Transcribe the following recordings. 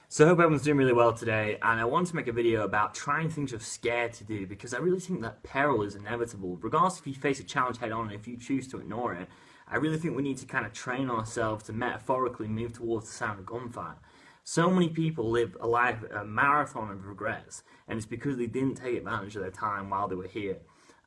So I hope everyone's doing really well today, and I wanted to make a video about trying things you're scared to do, because I really think that peril is inevitable. Regardless if you face a challenge head on and if you choose to ignore it, I really think we need to kind of train ourselves to metaphorically move towards the sound of gunfire. So many people live a marathon of regrets, and it's because they didn't take advantage of their time while they were here.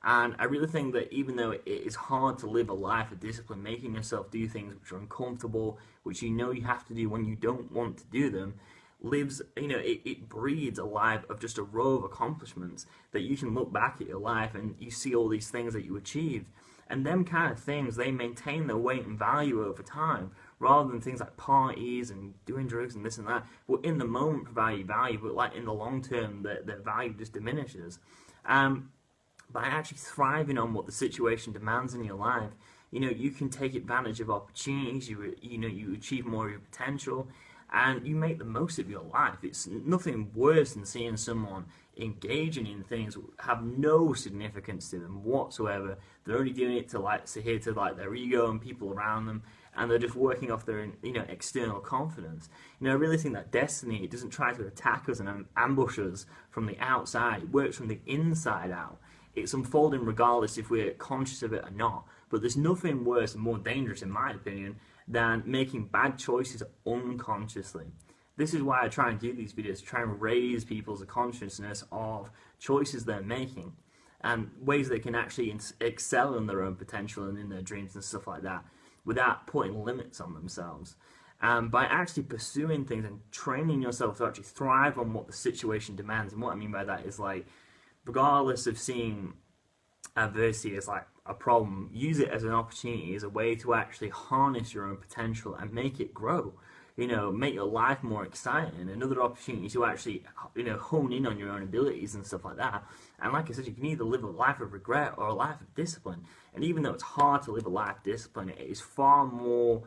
And I really think that even though it is hard to live a life of discipline, making yourself do things which are uncomfortable, which you know you have to do when you don't want to do them, it breeds a life of just a row of accomplishments that you can look back at your life and you see all these things that you achieved. And them kind of things, they maintain their weight and value over time, rather than things like parties and doing drugs and this and that. Well, in the moment provide you value, but like in the long term, their value just diminishes. By actually thriving on what the situation demands in your life, you can take advantage of opportunities, you achieve more of your potential, and you make the most of your life. It's nothing worse than seeing someone engaging in things that have no significance to them whatsoever. They're only doing it to their ego and people around them, and they're just working off their external confidence. I really think that destiny, it doesn't try to attack us and ambush us from the outside. It works from the inside out. It's unfolding regardless if we're conscious of it or not. But there's nothing worse and more dangerous, in my opinion, than making bad choices unconsciously. This is why I try and do these videos, to try and raise people's consciousness of choices they're making and ways they can actually excel in their own potential and in their dreams and stuff like that without putting limits on themselves. By actually pursuing things and training yourself to actually thrive on what the situation demands. And what I mean by that is, like, regardless of seeing adversity as like a problem, use it as an opportunity, as a way to actually harness your own potential and make it grow. Make your life more exciting. Another opportunity to actually, hone in on your own abilities and stuff like that. And like I said, you can either live a life of regret or a life of discipline. And even though it's hard to live a life of discipline, it is far more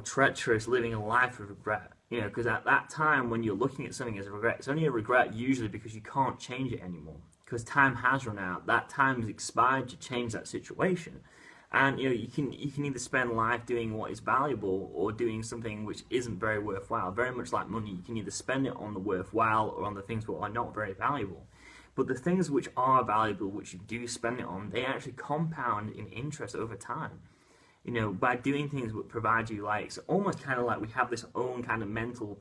treacherous living a life of regret. Because at that time when you're looking at something as a regret, it's only a regret usually because you can't change it anymore. Because time has run out. That time has expired to change that situation. And you can either spend life doing what is valuable or doing something which isn't very worthwhile. Very much like money, you can either spend it on the worthwhile or on the things that are not very valuable. But the things which are valuable, which you do spend it on, they actually compound in interest over time. By doing things that provide you, like, it's almost kind of like we have this own kind of mental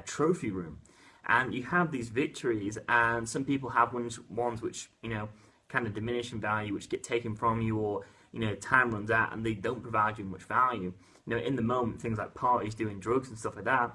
trophy room. And you have these victories, and some people have ones which, kind of diminish in value, which get taken from you, or, time runs out and they don't provide you much value. In the moment, things like parties, doing drugs and stuff like that,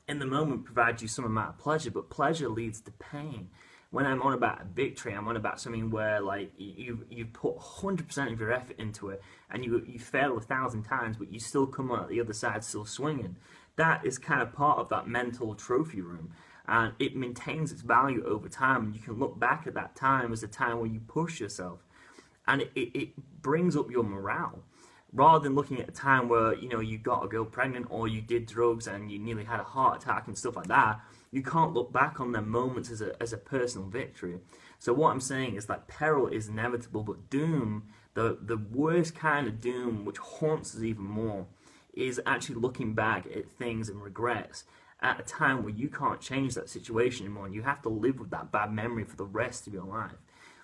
in the moment provide you some amount of pleasure, but pleasure leads to pain. When I'm on about a victory, I'm on about something where, like, you put 100% of your effort into it, and you fail 1,000 times, but you still come out the other side still swinging. That is kind of part of that mental trophy room, and it maintains its value over time. And you can look back at that time as a time where you push yourself, and it brings up your morale. Rather than looking at a time where, you got a girl pregnant or you did drugs and you nearly had a heart attack and stuff like that, you can't look back on them moments as a personal victory. So what I'm saying is that peril is inevitable, but doom, the worst kind of doom, which haunts us even more, is actually looking back at things and regrets at a time where you can't change that situation anymore, and you have to live with that bad memory for the rest of your life.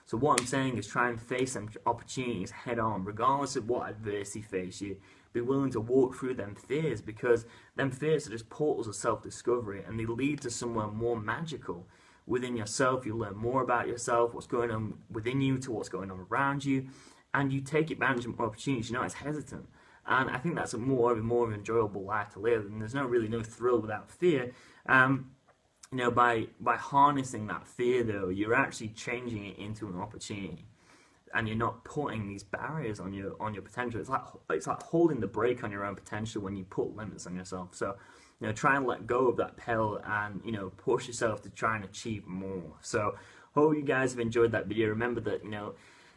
So what I'm saying is, try and face them opportunities head on, regardless of what adversity faces you. Be willing to walk through them fears, because them fears are just portals of self-discovery, and they lead to somewhere more magical within yourself. You learn more about yourself, what's going on within you to what's going on around you, and you take advantage of opportunities. You're not as hesitant. And I think that's a more enjoyable life to live, and there's no thrill without fear. By harnessing that fear, though, you're actually changing it into an opportunity, and you're not putting these barriers on your potential. It's like holding the brake on your own potential when you put limits on yourself. So, try and let go of that peril and push yourself to try and achieve more. So, hope you guys have enjoyed that video. Remember that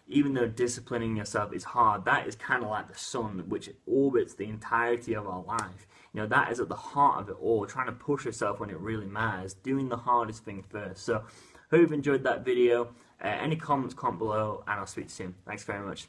even though disciplining yourself is hard, that is kind of like the sun, which orbits the entirety of our life. That is at the heart of it all, trying to push yourself when it really matters, doing the hardest thing first. So, hope you've enjoyed that video. Any comments, comment below, and I'll speak to you soon. Thanks very much.